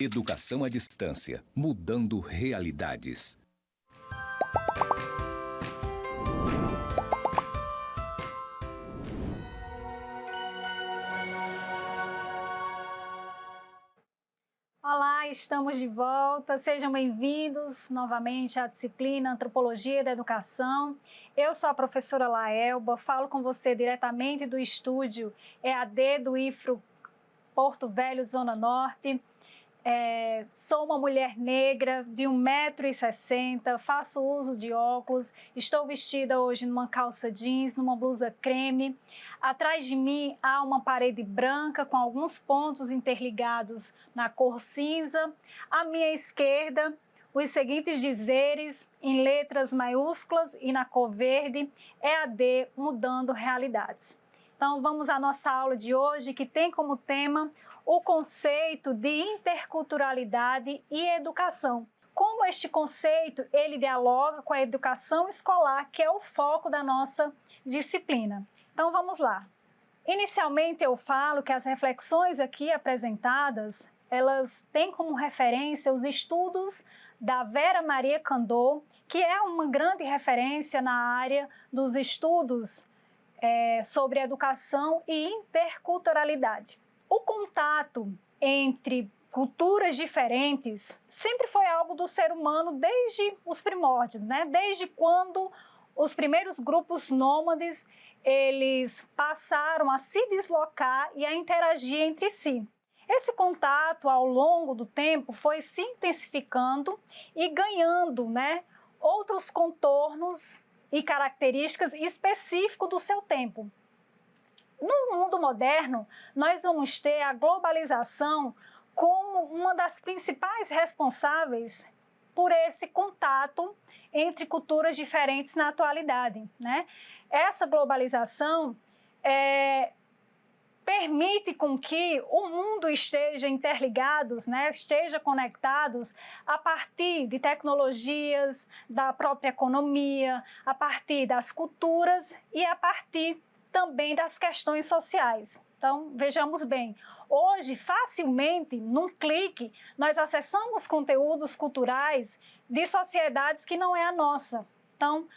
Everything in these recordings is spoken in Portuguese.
Educação à distância, mudando realidades. Olá, estamos de volta. Sejam bem-vindos novamente à disciplina Antropologia da Educação. Eu sou a professora Laelba, falo com você diretamente do estúdio EAD do IFRO Porto Velho, Zona Norte. Sou uma mulher negra de 1,60 m, faço uso de óculos, estou vestida hoje numa calça jeans, numa blusa creme. Atrás de mim há uma parede branca com alguns pontos interligados na cor cinza. À minha esquerda, os seguintes dizeres em letras maiúsculas e na cor verde: EAD mudando realidades. Então, vamos à nossa aula de hoje, que tem como tema o conceito de interculturalidade e educação. Como este conceito, ele dialoga com a educação escolar, que é o foco da nossa disciplina. Então, vamos lá. Inicialmente, eu falo que as reflexões aqui apresentadas, elas têm como referência os estudos da Vera Maria Candor, que é uma grande referência na área dos estudos sobre educação e interculturalidade. O contato entre culturas diferentes sempre foi algo do ser humano desde os primórdios, né? Desde quando os primeiros grupos nômades eles passaram a se deslocar e a interagir entre si. Esse contato, ao longo do tempo, foi se intensificando e ganhando, né, outros contornos e características específicas do seu tempo. No mundo moderno, nós vamos ter a globalização como uma das principais responsáveis por esse contato entre culturas diferentes na atualidade, né? Essa globalização permite com que o mundo esteja interligado, né, esteja conectado a partir de tecnologias, da própria economia, a partir das culturas e a partir também das questões sociais. Então, vejamos bem, hoje, facilmente, num clique, nós acessamos conteúdos culturais de sociedades que não é a nossa. Então,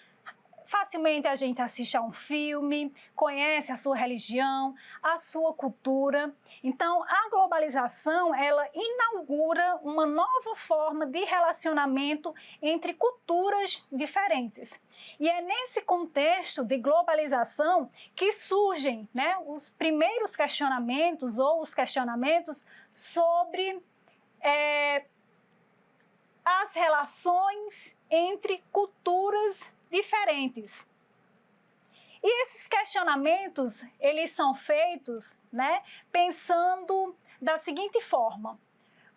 facilmente a gente assiste a um filme, conhece a sua religião, a sua cultura. Então, a globalização, ela inaugura uma nova forma de relacionamento entre culturas diferentes. E é nesse contexto de globalização que surgem, né, os primeiros questionamentos ou os questionamentos sobre as relações entre culturas diferentes. E esses questionamentos, eles são feitos, né, pensando da seguinte forma: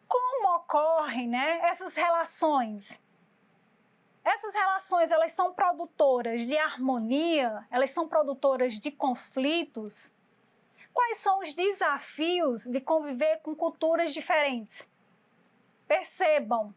como ocorrem, né, essas relações? Essas relações, elas são produtoras de harmonia, elas são produtoras de conflitos. Quais são os desafios de conviver com culturas diferentes? Percebam,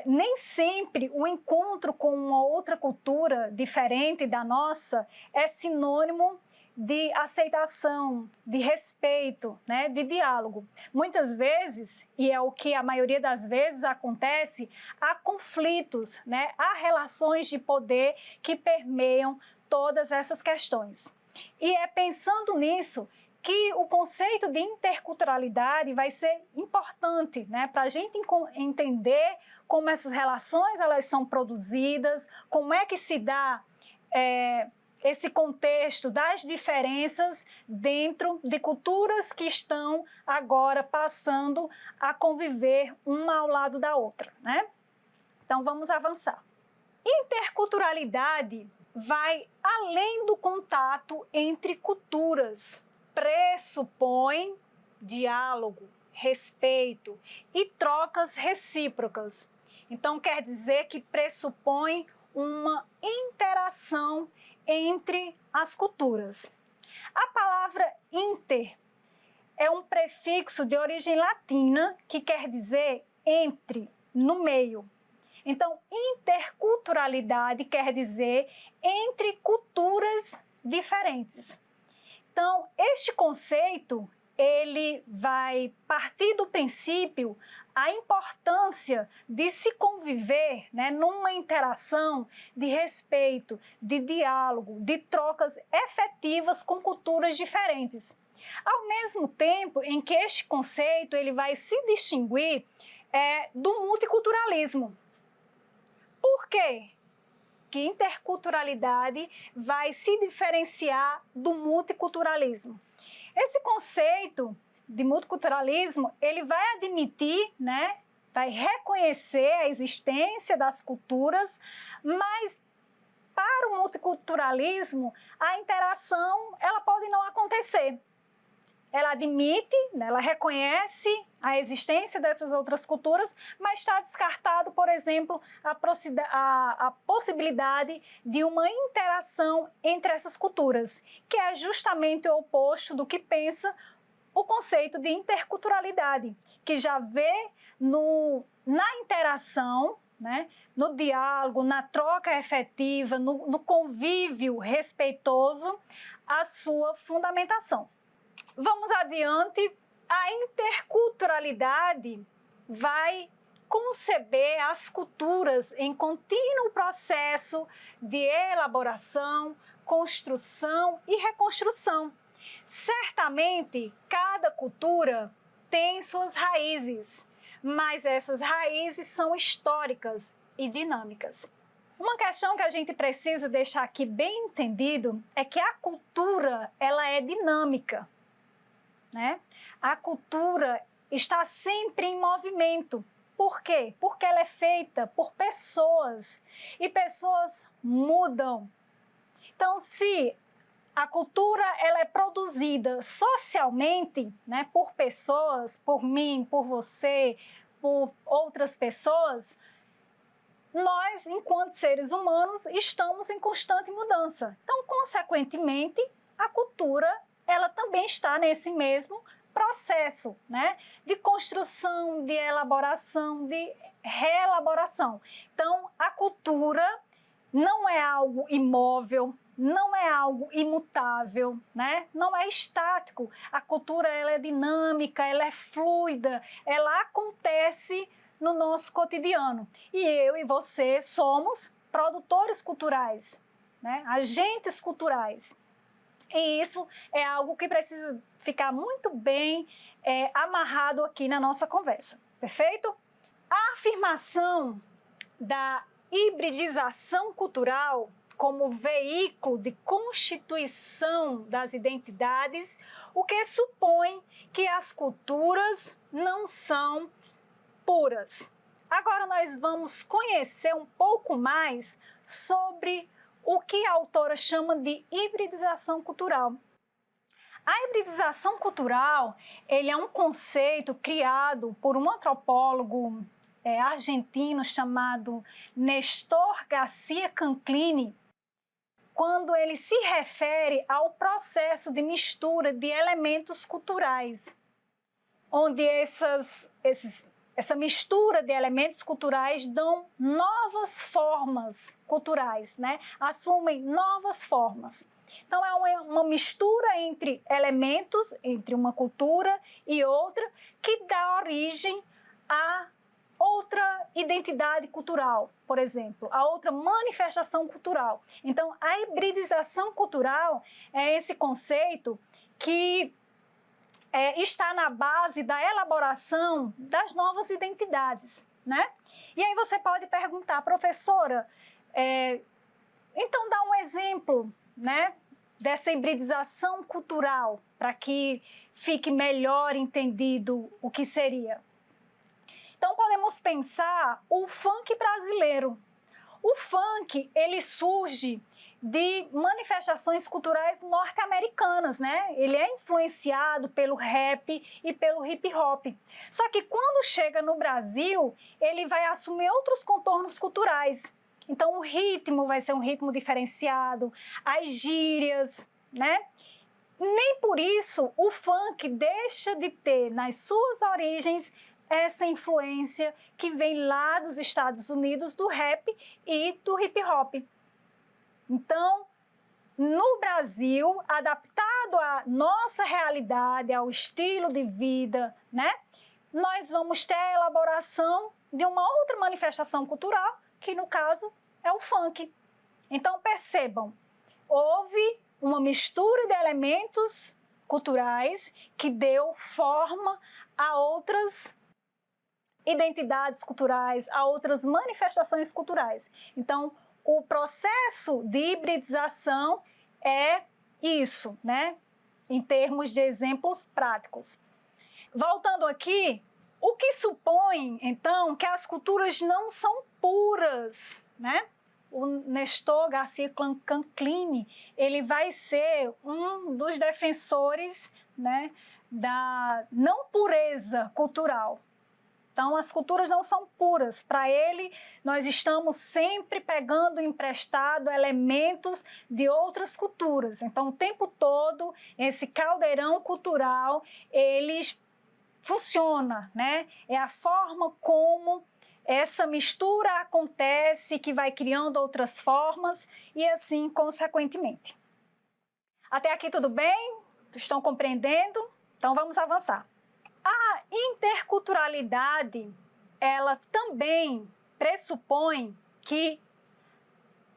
nem sempre o encontro com uma outra cultura diferente da nossa é sinônimo de aceitação, de respeito, né, de diálogo. Muitas vezes, e é o que a maioria das vezes acontece, há conflitos, né, há relações de poder que permeiam todas essas questões. E é pensando nisso que o conceito de interculturalidade vai ser importante, né, para a gente entender como essas relações elas são produzidas, como é que se dá esse contexto das diferenças dentro de culturas que estão agora passando a conviver uma ao lado da outra, né? Então vamos avançar. Interculturalidade vai além do contato entre culturas. Pressupõe diálogo, respeito e trocas recíprocas. Então, quer dizer que pressupõe uma interação entre as culturas. A palavra inter é um prefixo de origem latina que quer dizer entre, no meio. Então, interculturalidade quer dizer entre culturas diferentes. Então, este conceito, ele vai partir do princípio a importância de se conviver, né, numa interação de respeito, de diálogo, de trocas efetivas com culturas diferentes. Ao mesmo tempo em que este conceito ele vai se distinguir do multiculturalismo. Por quê? Que interculturalidade vai se diferenciar do multiculturalismo. Esse conceito de multiculturalismo, ele vai admitir, né, vai reconhecer a existência das culturas, mas para o multiculturalismo, a interação ela pode não acontecer. Ela admite, né, ela reconhece a existência dessas outras culturas, mas está descartado, por exemplo, a possibilidade de uma interação entre essas culturas, que é justamente o oposto do que pensa o conceito de interculturalidade, que já vê na interação, né, no diálogo, na troca efetiva, no convívio respeitoso, a sua fundamentação. Vamos adiante. A interculturalidade vai conceber as culturas em contínuo processo de elaboração, construção e reconstrução. Certamente, cada cultura tem suas raízes, mas essas raízes são históricas e dinâmicas. Uma questão que a gente precisa deixar aqui bem entendido é que a cultura ela é dinâmica, né? A cultura está sempre em movimento. Por quê? Porque ela é feita por pessoas e pessoas mudam. Então, se a cultura ela é produzida socialmente, né, por pessoas, por mim, por você, por outras pessoas, nós, enquanto seres humanos, estamos em constante mudança. Então, consequentemente, a cultura ela também está nesse mesmo processo, né, de construção, de elaboração, de reelaboração. Então, a cultura não é algo imóvel, não é algo imutável, né? Não é estático. A cultura ela é dinâmica, ela é fluida, ela acontece no nosso cotidiano. E eu e você somos produtores culturais, né? Agentes culturais. E isso é algo que precisa ficar muito bem amarrado aqui na nossa conversa, perfeito? A afirmação da hibridização cultural como veículo de constituição das identidades, o que supõe que as culturas não são puras. Agora nós vamos conhecer um pouco mais sobre o que a autora chama de hibridização cultural. A hibridização cultural ele é um conceito criado por um antropólogo argentino chamado Néstor Garcia Canclini, quando ele se refere ao processo de mistura de elementos culturais, onde essa mistura de elementos culturais dão novas formas culturais, né? Assumem novas formas. Então, é uma mistura entre elementos, entre uma cultura e outra, que dá origem a outra identidade cultural, por exemplo, a outra manifestação cultural. Então, a hibridização cultural é esse conceito que está na base da elaboração das novas identidades, né? E aí você pode perguntar, professora, então dá um exemplo, né, dessa hibridização cultural, para que fique melhor entendido o que seria. Então podemos pensar o funk brasileiro. O funk, ele surge de manifestações culturais norte-americanas, né? Ele é influenciado pelo rap e pelo hip hop. Só que quando chega no Brasil, ele vai assumir outros contornos culturais. Então o ritmo vai ser um ritmo diferenciado, as gírias, né? Nem por isso o funk deixa de ter nas suas origens essa influência que vem lá dos Estados Unidos do rap e do hip hop. Então, no Brasil, adaptado adequado à nossa realidade, ao estilo de vida, né? Nós vamos ter a elaboração de uma outra manifestação cultural, que no caso é o funk. Então percebam, houve uma mistura de elementos culturais que deu forma a outras identidades culturais, a outras manifestações culturais. Então, o processo de hibridização é isso, né? Em termos de exemplos práticos. Voltando aqui, o que supõe, então, que as culturas não são puras, né? O Nestor Garcia Canclini, ele vai ser um dos defensores, né, da não pureza cultural. Então, as culturas não são puras. Para ele, nós estamos sempre pegando emprestado elementos de outras culturas. Então, o tempo todo, esse caldeirão cultural, ele funciona, né? É a forma como essa mistura acontece, que vai criando outras formas e assim, consequentemente. Até aqui tudo bem? Estão compreendendo? Então, vamos avançar. A interculturalidade, ela também pressupõe que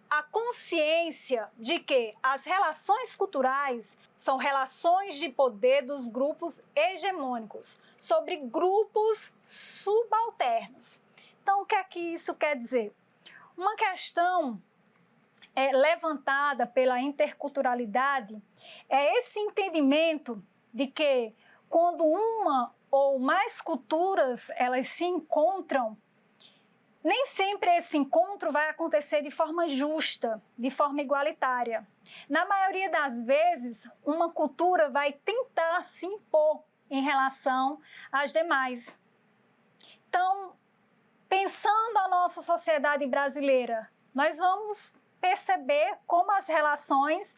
a consciência de que as relações culturais são relações de poder dos grupos hegemônicos sobre grupos subalternos. Então, o que é que isso quer dizer? Uma questão levantada pela interculturalidade é esse entendimento de que quando uma ou mais culturas elas se encontram, nem sempre esse encontro vai acontecer de forma justa, de forma igualitária. Na maioria das vezes, uma cultura vai tentar se impor em relação às demais. Então, pensando a nossa sociedade brasileira, nós vamos perceber como as relações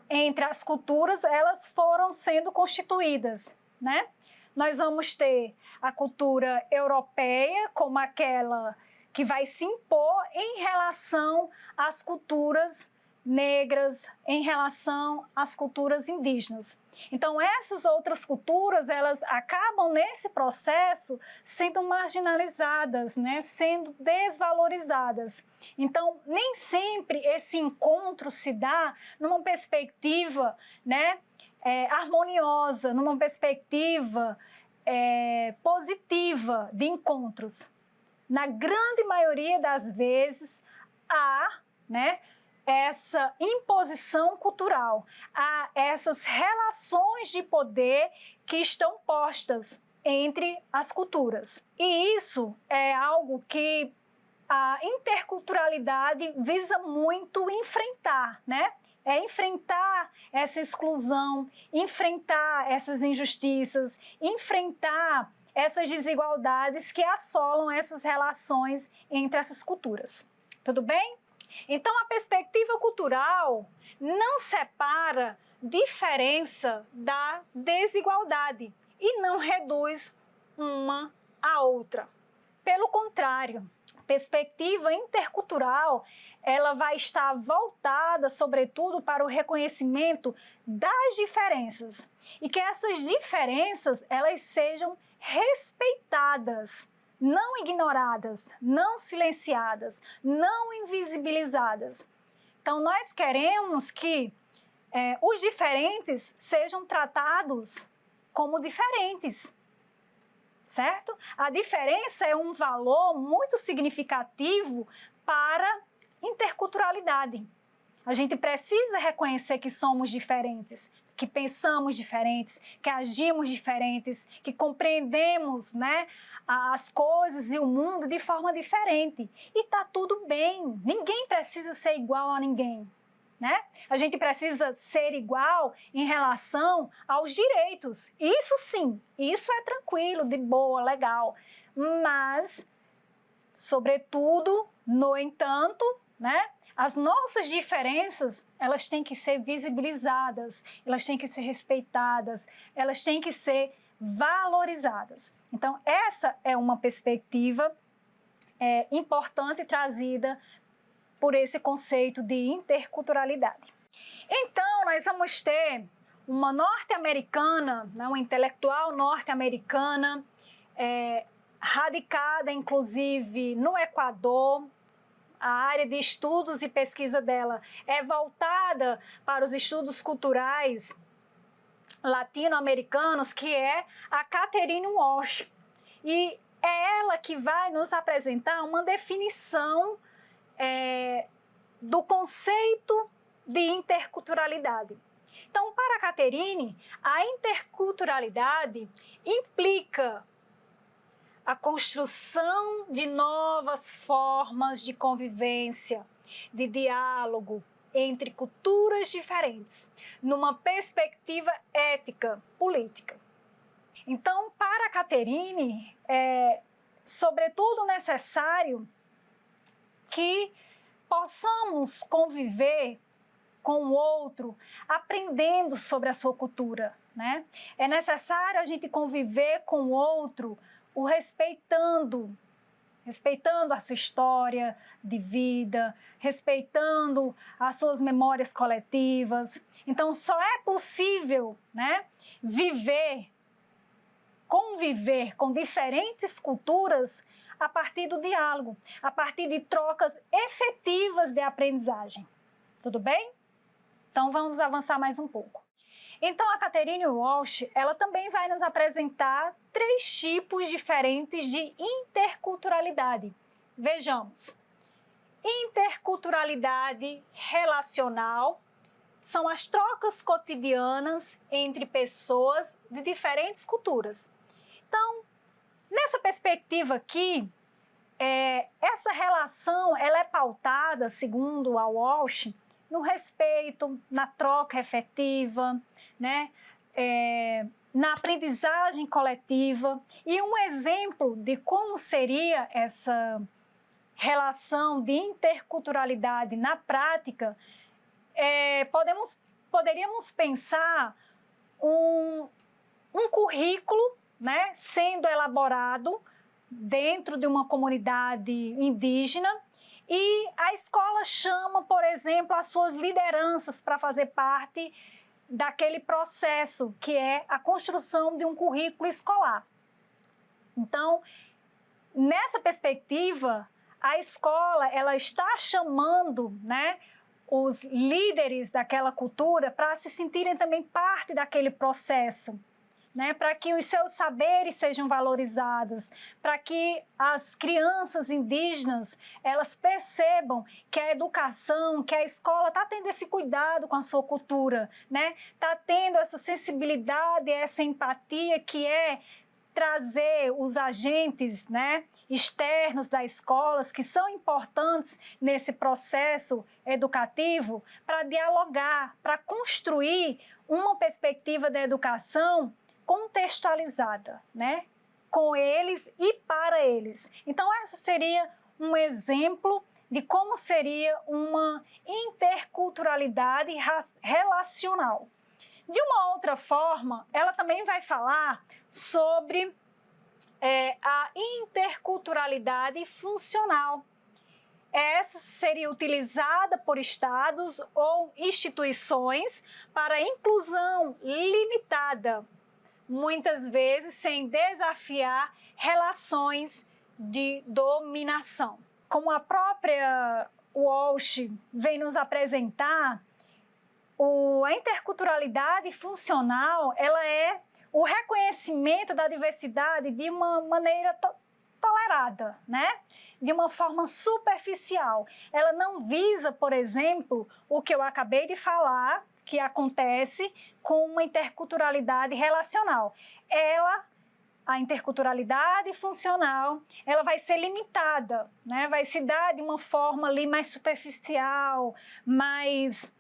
entre as culturas elas foram sendo constituídas, né? Nós vamos ter a cultura europeia como aquela que vai se impor em relação às culturas negras, em relação às culturas indígenas. Então, essas outras culturas, elas acabam nesse processo sendo marginalizadas, né? Sendo desvalorizadas. Então, nem sempre esse encontro se dá numa perspectiva, né, harmoniosa, numa perspectiva positiva de encontros. Na grande maioria das vezes, há, né, essa imposição cultural, há essas relações de poder que estão postas entre as culturas. E isso é algo que a interculturalidade visa muito enfrentar, né? É enfrentar essa exclusão, enfrentar essas injustiças, enfrentar essas desigualdades que assolam essas relações entre essas culturas. Tudo bem? Então, a perspectiva cultural não separa diferença da desigualdade e não reduz uma à outra. Pelo contrário, a perspectiva intercultural ela vai estar voltada, sobretudo, para o reconhecimento das diferenças e que essas diferenças elas sejam respeitadas, não ignoradas, não silenciadas, não invisibilizadas. Então, nós queremos que os diferentes sejam tratados como diferentes, certo? A diferença é um valor muito significativo para interculturalidade. A gente precisa reconhecer que somos diferentes, que pensamos diferentes, que agimos diferentes, que compreendemos, né, as coisas e o mundo de forma diferente. E está tudo bem, ninguém precisa ser igual a ninguém, né? A gente precisa ser igual em relação aos direitos. Isso sim, isso é tranquilo, de boa, legal. Mas, sobretudo, no entanto, né, as nossas diferenças, elas têm que ser visibilizadas, elas têm que ser respeitadas, elas têm que ser valorizadas. Então, essa é uma perspectiva importante trazida por esse conceito de interculturalidade. Então, nós vamos ter uma norte-americana, né, uma intelectual norte-americana, radicada inclusive no Equador. A área de estudos e pesquisa dela é voltada para os estudos culturais latino-americanos, que é a Catherine Walsh. E é ela que vai nos apresentar uma definição do conceito de interculturalidade. Então, para a Catherine, a interculturalidade implica a construção de novas formas de convivência, de diálogo entre culturas diferentes, numa perspectiva ética, política. Então, para a Catherine, é sobretudo necessário que possamos conviver com o outro, aprendendo sobre a sua cultura, né? É necessário a gente conviver com o outro, o respeitando a sua história de vida, respeitando as suas memórias coletivas. Então, só é possível, né, conviver com diferentes culturas a partir do diálogo, a partir de trocas efetivas de aprendizagem. Tudo bem? Então, vamos avançar mais um pouco. Então, a Catherine Walsh, ela também vai nos apresentar 3 tipos diferentes de interculturalidade. Vejamos. Interculturalidade relacional são as trocas cotidianas entre pessoas de diferentes culturas. Então, nessa perspectiva aqui, essa relação ela é pautada, segundo a Walsh, no respeito, na troca efetiva, né? Na aprendizagem coletiva. E um exemplo de como seria essa relação de interculturalidade na prática, poderíamos pensar um currículo, né, sendo elaborado dentro de uma comunidade indígena, e a escola chama, por exemplo, as suas lideranças para fazer parte daquele processo que é a construção de um currículo escolar. Então, nessa perspectiva, a escola ela está chamando, né, os líderes daquela cultura para se sentirem também parte daquele processo, né, para que os seus saberes sejam valorizados, para que as crianças indígenas elas percebam que a educação, que a escola está tendo esse cuidado com a sua cultura, né, está tendo essa sensibilidade, essa empatia que é trazer os agentes, né, externos das escolas, que são importantes nesse processo educativo, para dialogar, para construir uma perspectiva da educação contextualizada, né, com eles e para eles. Então, essa seria um exemplo de como seria uma interculturalidade relacional. De uma outra forma, ela também vai falar sobre a interculturalidade funcional. Essa seria utilizada por estados ou instituições para inclusão limitada, muitas vezes sem desafiar relações de dominação. Como a própria Walsh vem nos apresentar, a interculturalidade funcional ela é o reconhecimento da diversidade de uma maneira tolerada, né? De uma forma superficial. Ela não visa, por exemplo, o que eu acabei de falar, que acontece com uma interculturalidade relacional. A interculturalidade funcional, ela vai ser limitada, né? Vai se dar de uma forma ali mais superficial, mais...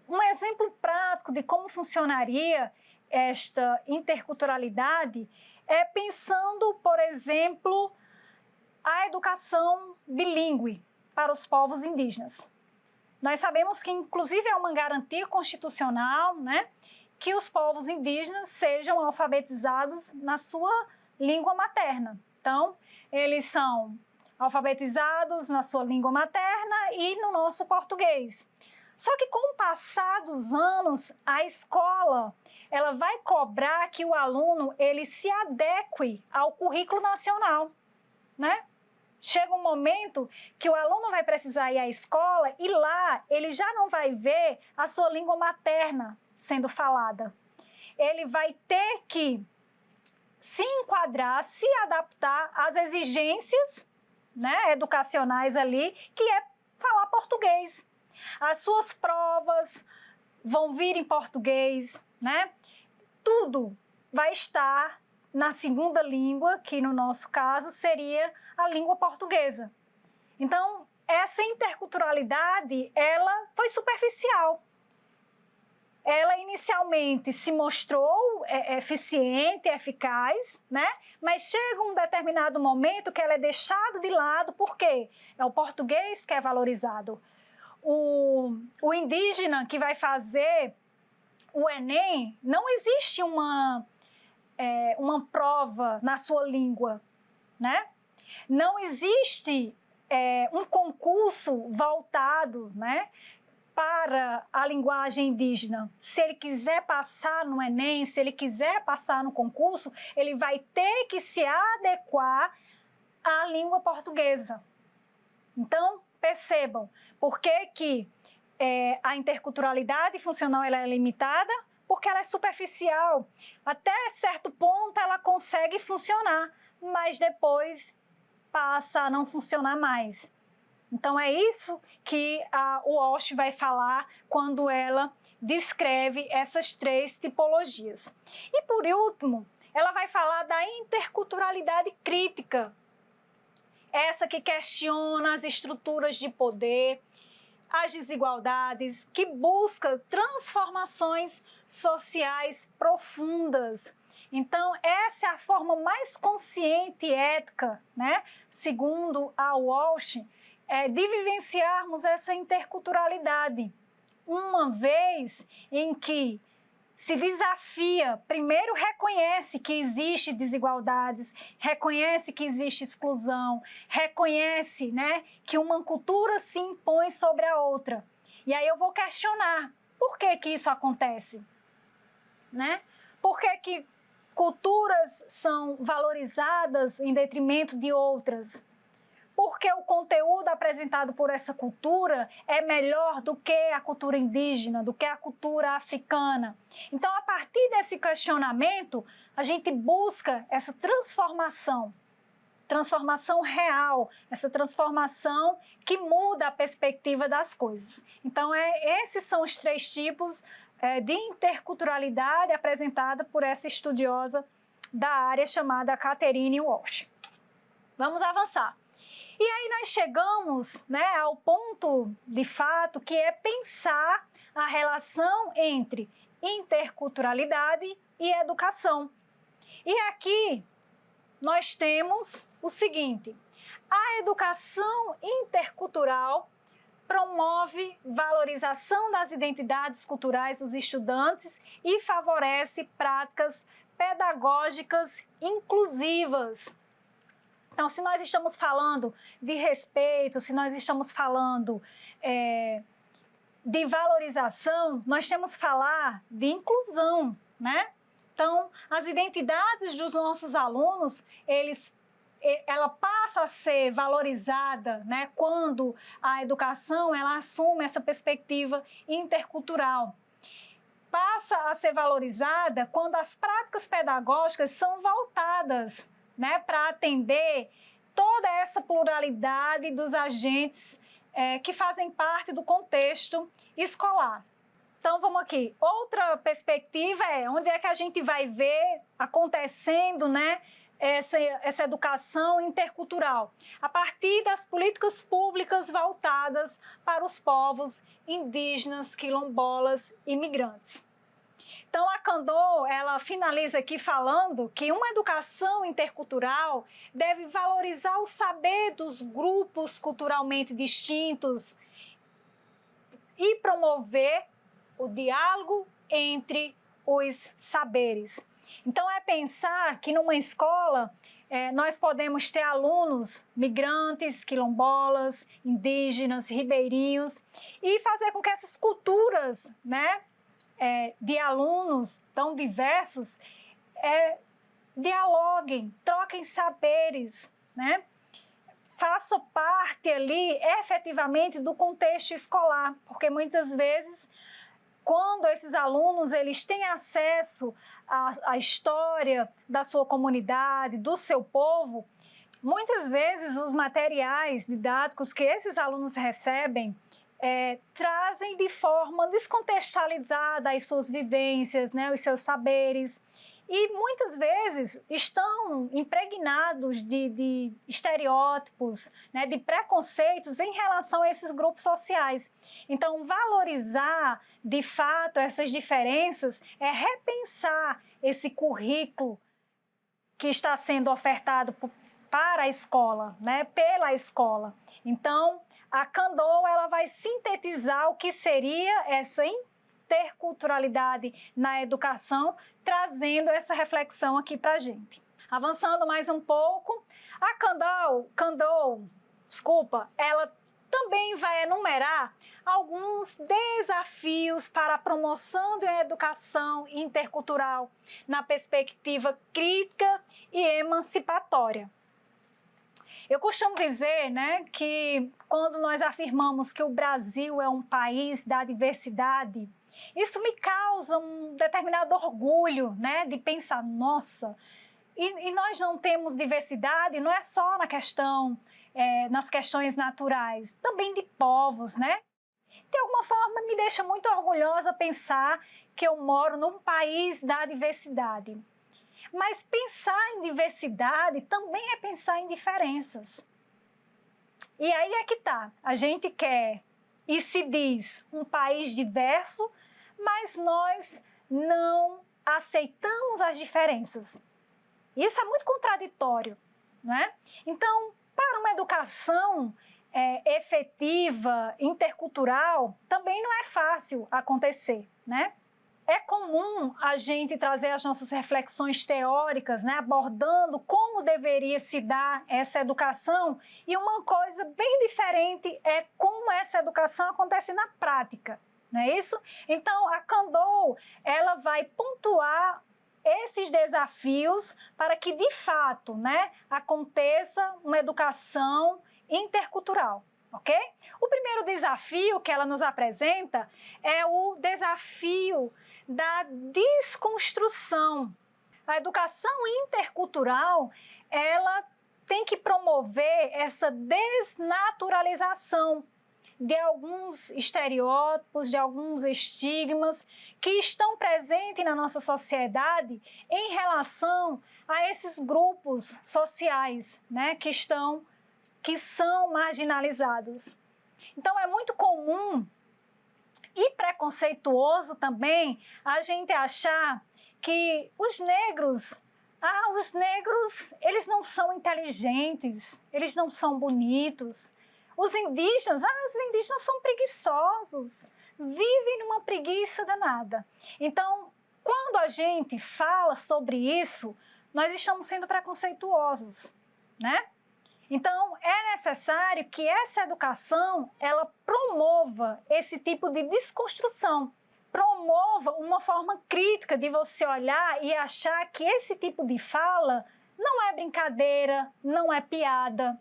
Um exemplo prático de como funcionaria esta interculturalidade é pensando, por exemplo, a educação bilíngue para os povos indígenas. Nós sabemos que, inclusive, é uma garantia constitucional, né, que os povos indígenas sejam alfabetizados na sua língua materna. Então, eles são alfabetizados na sua língua materna e no nosso português. Só que, com o passar dos anos, a escola ela vai cobrar que o aluno ele se adeque ao currículo nacional, né? Chega um momento que o aluno vai precisar ir à escola e lá ele já não vai ver a sua língua materna sendo falada. Ele vai ter que se enquadrar, se adaptar às exigências, né, educacionais ali, que é falar português. As suas provas vão vir em português, né? Tudo vai estar na segunda língua, que no nosso caso seria a língua portuguesa. Então, essa interculturalidade, ela foi superficial. Ela inicialmente se mostrou eficiente, eficaz, né? Mas chega um determinado momento que ela é deixada de lado, porque é o português que é valorizado. O indígena que vai fazer o Enem, não existe uma prova na sua língua, né? Não existe um concurso voltado, né, para a linguagem indígena. Se ele quiser passar no Enem, se ele quiser passar no concurso, ele vai ter que se adequar à língua portuguesa. Então, percebam, por que a interculturalidade funcional ela é limitada? Porque ela é superficial. Até certo ponto ela consegue funcionar, mas depois passa a não funcionar mais. Então, é isso que a Walsh vai falar quando ela descreve essas 3 tipologias. E, por último, ela vai falar da interculturalidade crítica. Essa que questiona as estruturas de poder, as desigualdades, que busca transformações sociais profundas. Então, essa é a forma mais consciente e ética, né, segundo a Walsh, de vivenciarmos essa interculturalidade. Uma vez em que se desafia, primeiro reconhece que existe desigualdades, reconhece que existe exclusão, reconhece, né, que uma cultura se impõe sobre a outra. E aí eu vou questionar, por que isso acontece? Né? Por que culturas são valorizadas em detrimento de outras? Porque o conteúdo apresentado por essa cultura é melhor do que a cultura indígena, do que a cultura africana. Então, a partir desse questionamento, a gente busca essa transformação real, essa transformação que muda a perspectiva das coisas. Então, esses são os 3 tipos de interculturalidade apresentada por essa estudiosa da área chamada Catherine Walsh. Vamos avançar. E aí nós chegamos, né, ao ponto de fato que é pensar a relação entre interculturalidade e educação. E aqui nós temos o seguinte: a educação intercultural promove valorização das identidades culturais dos estudantes e favorece práticas pedagógicas inclusivas. Então, se nós estamos falando de respeito, se nós estamos falando de valorização, nós temos que falar de inclusão, né? Então, as identidades dos nossos alunos, ela passa a ser valorizada, né, quando a educação ela assume essa perspectiva intercultural. Passa a ser valorizada quando as práticas pedagógicas são voltadas, né, para atender toda essa pluralidade dos agentes que fazem parte do contexto escolar. Então, vamos aqui. Outra perspectiva é onde é que a gente vai ver acontecendo, né, essa educação intercultural, a partir das políticas públicas voltadas para os povos indígenas, quilombolas e imigrantes. Então, a Kandô, ela finaliza aqui falando que uma educação intercultural deve valorizar o saber dos grupos culturalmente distintos e promover o diálogo entre os saberes. Então, é pensar que numa escola nós podemos ter alunos migrantes, quilombolas, indígenas, ribeirinhos e fazer com que essas culturas, né, de alunos tão diversos, dialoguem, troquem saberes, né? Faça parte ali efetivamente do contexto escolar, porque muitas vezes, quando esses alunos eles têm acesso à história da sua comunidade, do seu povo, muitas vezes os materiais didáticos que esses alunos recebem trazem de forma descontextualizada as suas vivências, né, os seus saberes, e muitas vezes estão impregnados de estereótipos, né, de preconceitos em relação a esses grupos sociais. Então, valorizar de fato essas diferenças é repensar esse currículo que está sendo ofertado para a escola, né, pela escola. Então, a Kandou ela vai sintetizar o que seria essa interculturalidade na educação, trazendo essa reflexão aqui para a gente. Avançando mais um pouco, a Kandou, ela também vai enumerar alguns desafios para a promoção da educação intercultural na perspectiva crítica e emancipatória. Eu costumo dizer, né, que quando nós afirmamos que o Brasil é um país da diversidade, isso me causa um determinado orgulho, né, de pensar, nossa, e nós não temos diversidade, não é só nas questões naturais, também de povos, né? De alguma forma me deixa muito orgulhosa pensar que eu moro num país da diversidade. Mas pensar em diversidade também é pensar em diferenças. E aí é que tá. A gente quer e se diz um país diverso, mas nós não aceitamos as diferenças. Isso é muito contraditório, né? Então, para uma educação efetiva, intercultural, também não é fácil acontecer, né? É comum a gente trazer as nossas reflexões teóricas, né, abordando como deveria se dar essa educação, e uma coisa bem diferente é como essa educação acontece na prática, não é isso? Então, a Kandou, ela vai pontuar esses desafios para que, de fato, né, aconteça uma educação intercultural. Ok? O primeiro desafio que ela nos apresenta é o desafio da desconstrução. A educação intercultural, ela tem que promover essa desnaturalização de alguns estereótipos, de alguns estigmas que estão presentes na nossa sociedade em relação a esses grupos sociais, né, que são marginalizados. Então, é muito comum e preconceituoso também a gente achar que os negros, eles não são inteligentes, eles não são bonitos. Os indígenas são preguiçosos, vivem numa preguiça danada. Então, quando a gente fala sobre isso, nós estamos sendo preconceituosos, né? Então, é necessário que essa educação, ela promova esse tipo de desconstrução, promova uma forma crítica de você olhar e achar que esse tipo de fala não é brincadeira, não é piada.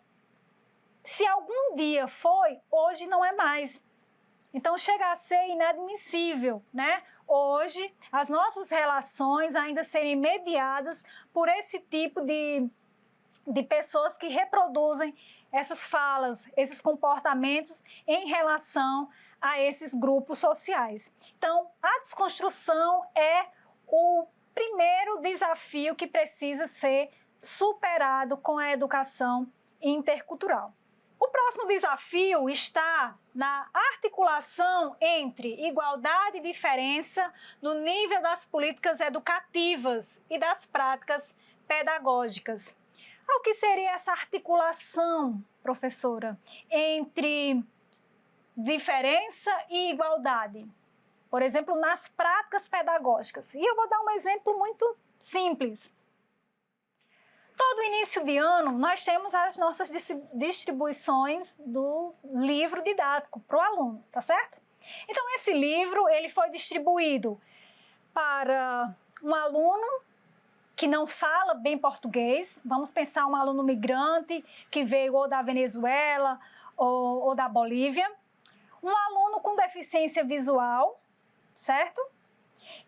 Se algum dia foi, hoje não é mais. Então, chega a ser inadmissível, né? Hoje, as nossas relações ainda serem mediadas por esse tipo de pessoas que reproduzem essas falas, esses comportamentos em relação a esses grupos sociais. Então, a desconstrução é o primeiro desafio que precisa ser superado com a educação intercultural. O próximo desafio está na articulação entre igualdade e diferença no nível das políticas educativas e das práticas pedagógicas. O que seria essa articulação, professora, entre diferença e igualdade? Por exemplo, nas práticas pedagógicas. E eu vou dar um exemplo muito simples. Todo início de ano, nós temos as nossas distribuições do livro didático para o aluno, tá certo? Então, esse livro ele foi distribuído para um aluno que não fala bem português. Vamos pensar um aluno migrante que veio ou da Venezuela ou da Bolívia. Um aluno com deficiência visual, certo?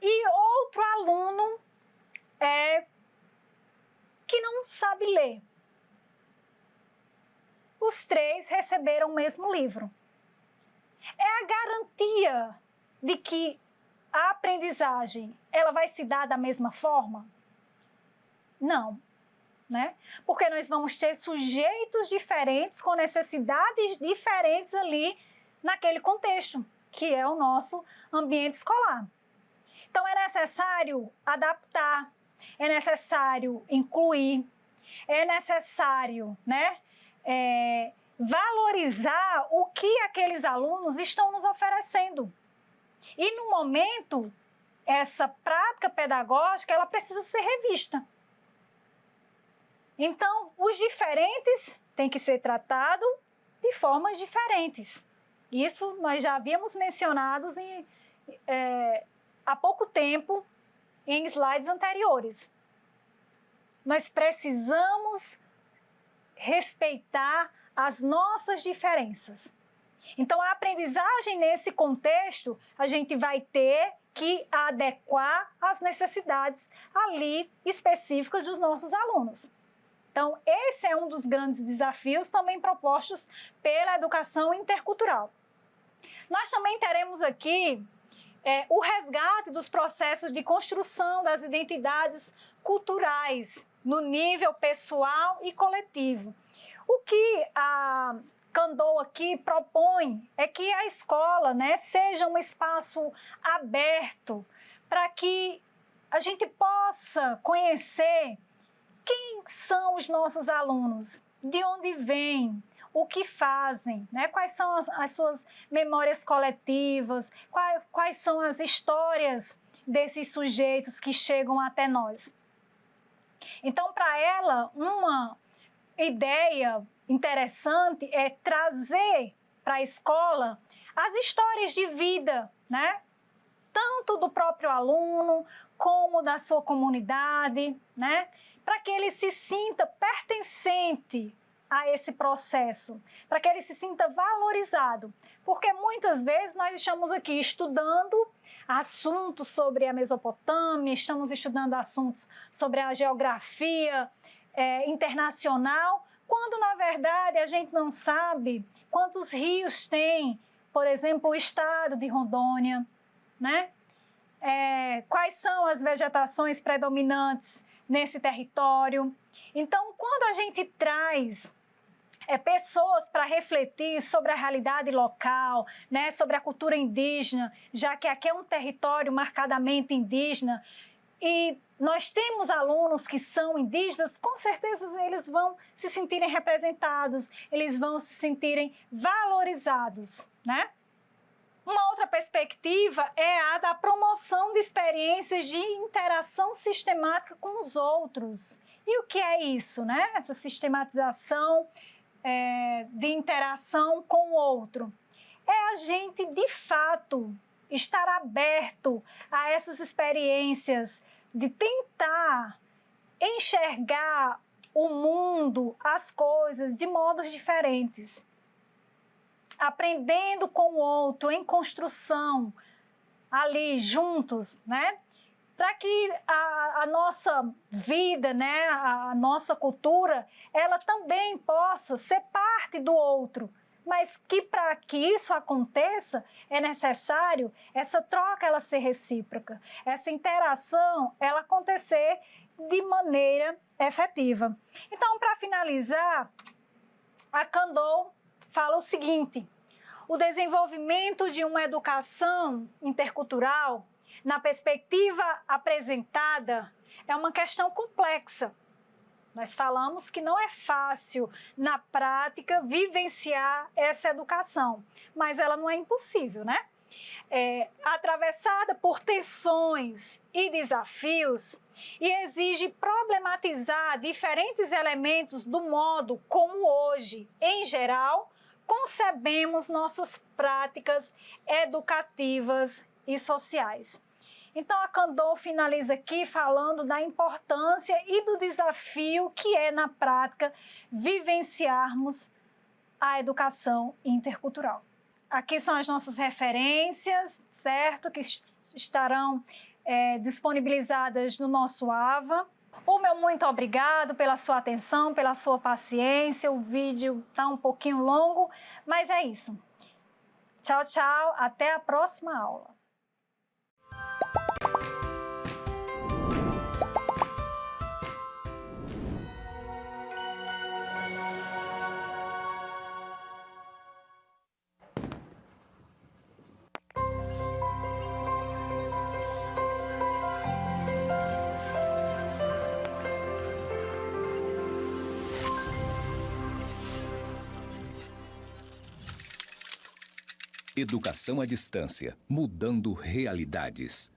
E outro aluno que não sabe ler. Os três receberam o mesmo livro. É a garantia de que a aprendizagem ela vai se dar da mesma forma? Não, né? Porque nós vamos ter sujeitos diferentes com necessidades diferentes ali naquele contexto, que é o nosso ambiente escolar. Então, é necessário adaptar, é necessário incluir, é necessário, né, valorizar o que aqueles alunos estão nos oferecendo. E, no momento, essa prática pedagógica ela precisa ser revista. Então, os diferentes têm que ser tratados de formas diferentes. Isso nós já havíamos mencionado há pouco tempo em slides anteriores. Nós precisamos respeitar as nossas diferenças. Então, a aprendizagem nesse contexto, a gente vai ter que adequar às necessidades ali específicas dos nossos alunos. Então, esse é um dos grandes desafios também propostos pela educação intercultural. Nós também teremos aqui o resgate dos processos de construção das identidades culturais no nível pessoal e coletivo. O que a Kandou aqui propõe é que a escola, né, seja um espaço aberto para que a gente possa conhecer quem são os nossos alunos, de onde vêm, o que fazem, né? Quais são as suas memórias coletivas, quais são as histórias desses sujeitos que chegam até nós. Então, para ela, uma ideia interessante é trazer para a escola as histórias de vida, né? Tanto do próprio aluno como da sua comunidade, né? Para que ele se sinta pertencente a esse processo, para que ele se sinta valorizado. Porque muitas vezes nós estamos aqui estudando assuntos sobre a Mesopotâmia, estamos estudando assuntos sobre a geografia internacional, quando na verdade a gente não sabe quantos rios tem, por exemplo, o estado de Rondônia, né? Quais são as vegetações predominantes nesse território. Então, quando a gente traz pessoas para refletir sobre a realidade local, né, sobre a cultura indígena, já que aqui é um território marcadamente indígena, e nós temos alunos que são indígenas, com certeza eles vão se sentirem representados, eles vão se sentirem valorizados, né? Uma outra perspectiva é a da promoção de experiências de interação sistemática com os outros. E o que é isso, né? Essa sistematização de interação com o outro. É a gente, de fato, estar aberto a essas experiências de tentar enxergar o mundo, as coisas, de modos diferentes. Aprendendo com o outro, em construção, ali juntos, né? Para que a nossa vida, né, a nossa cultura, ela também possa ser parte do outro. Mas que para que isso aconteça, é necessário essa troca ela ser recíproca, essa interação ela acontecer de maneira efetiva. Então, para finalizar, a Kandou fala o seguinte: o desenvolvimento de uma educação intercultural, na perspectiva apresentada, é uma questão complexa. Nós falamos que não é fácil, na prática, vivenciar essa educação, mas ela não é impossível, né? Atravessada por tensões e desafios e exige problematizar diferentes elementos do modo como hoje, em geral, concebemos nossas práticas educativas e sociais. Então, a Candor finaliza aqui falando da importância e do desafio que é, na prática, vivenciarmos a educação intercultural. Aqui são as nossas referências, certo? Que estarão disponibilizadas no nosso AVA. O meu muito obrigado pela sua atenção, pela sua paciência. O vídeo está um pouquinho longo, mas é isso. Tchau, tchau. Até a próxima aula. Educação à distância, mudando realidades.